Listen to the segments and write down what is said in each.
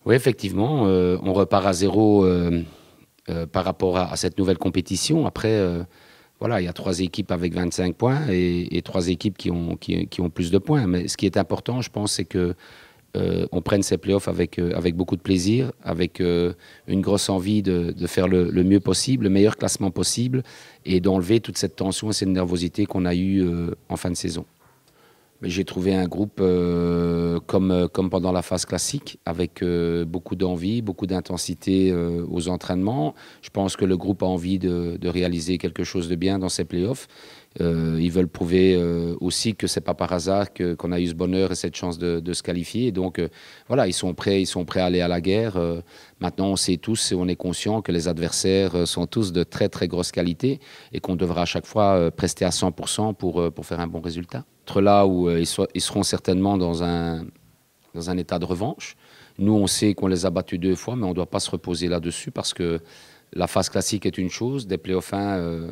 Oui, effectivement, on repart à zéro par rapport à cette nouvelle compétition. Après, voilà, il y a 3 équipes avec 25 points et 3 équipes qui ont plus de points. Mais ce qui est important, je pense, c'est que on prenne ces playoffs avec beaucoup de plaisir, avec une grosse envie de faire le mieux possible, le meilleur classement possible et d'enlever toute cette tension et cette nervosité qu'on a eue en fin de saison. Mais j'ai trouvé un groupe comme pendant la phase classique, avec beaucoup d'envie, beaucoup d'intensité aux entraînements. Je pense que le groupe a envie de réaliser quelque chose de bien dans ces playoffs. Ils veulent prouver aussi que c'est pas par hasard qu'on a eu ce bonheur et cette chance de se qualifier. Et donc voilà, ils sont prêts à aller à la guerre. Maintenant, on sait tous et on est conscient que les adversaires sont tous de très très grosse qualité et qu'on devra à chaque fois prester à 100% pour faire un bon résultat. Là où ils seront certainement dans un état de revanche. Nous, on sait qu'on les a battus 2 fois, mais on ne doit pas se reposer là-dessus parce que la phase classique est une chose, des playoffs 1,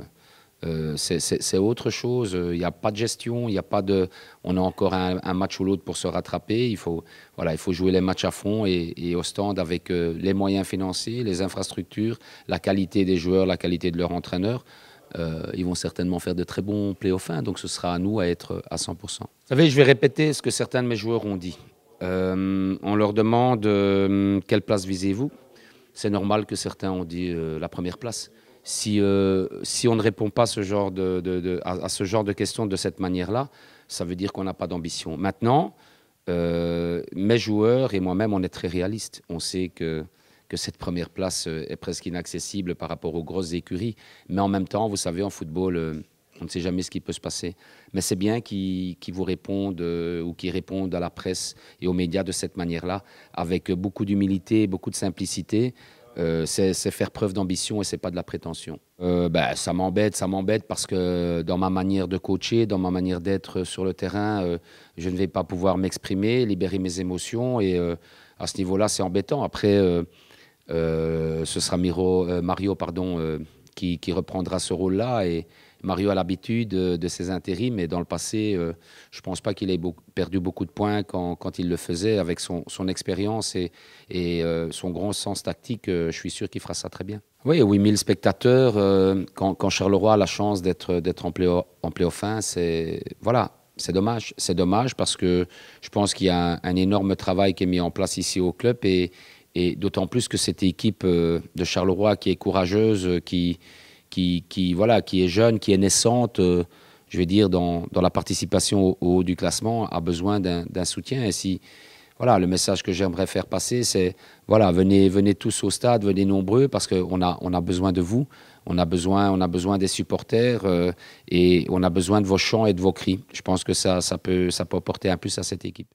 c'est autre chose. Il n'y a pas de gestion, il y a pas de, on a encore un match ou l'autre pour se rattraper. Voilà, il faut jouer les matchs à fond et au stand avec les moyens financiers, les infrastructures, la qualité des joueurs, la qualité de leur entraîneur. Ils vont certainement faire de très bons playoffs 1, donc ce sera à nous à être à 100%. Vous savez, je vais répéter ce que certains de mes joueurs ont dit. On leur demande quelle place visez-vous. C'est normal que certains ont dit la première place. Si on ne répond pas à ce genre de questions de cette manière-là, ça veut dire qu'on n'a pas d'ambition. Maintenant, mes joueurs et moi-même, on est très réalistes. On sait que cette première place est presque inaccessible par rapport aux grosses écuries. Mais en même temps, vous savez, en football, on ne sait jamais ce qui peut se passer. Mais c'est bien qu'ils vous répondent ou qu'ils répondent à la presse et aux médias de cette manière-là, avec beaucoup d'humilité, beaucoup de simplicité. C'est faire preuve d'ambition et c'est pas de la prétention. Ça m'embête parce que dans ma manière de coacher, dans ma manière d'être sur le terrain, je ne vais pas pouvoir m'exprimer, libérer mes émotions et à ce niveau-là, c'est embêtant. Après, ce sera Mario qui reprendra ce rôle-là et Mario a l'habitude de ses intérims, mais dans le passé, je ne pense pas qu'il ait perdu beaucoup de points quand il le faisait. Avec son expérience et son grand sens tactique, je suis sûr qu'il fera ça très bien. Oui, 8000 spectateurs, quand Charleroi a la chance d'être en play-off 1, voilà, c'est dommage. C'est dommage parce que je pense qu'il y a un énorme travail qui est mis en place ici au club et d'autant plus que cette équipe de Charleroi qui est courageuse, qui est jeune, qui est naissante, je vais dire, dans la participation au haut du classement, a besoin d'un soutien. Et si, voilà, le message que j'aimerais faire passer, c'est, voilà, venez tous au stade, venez nombreux, parce qu'on a besoin de vous, on a besoin des supporters et on a besoin de vos chants et de vos cris. Je pense que ça peut apporter un plus à cette équipe.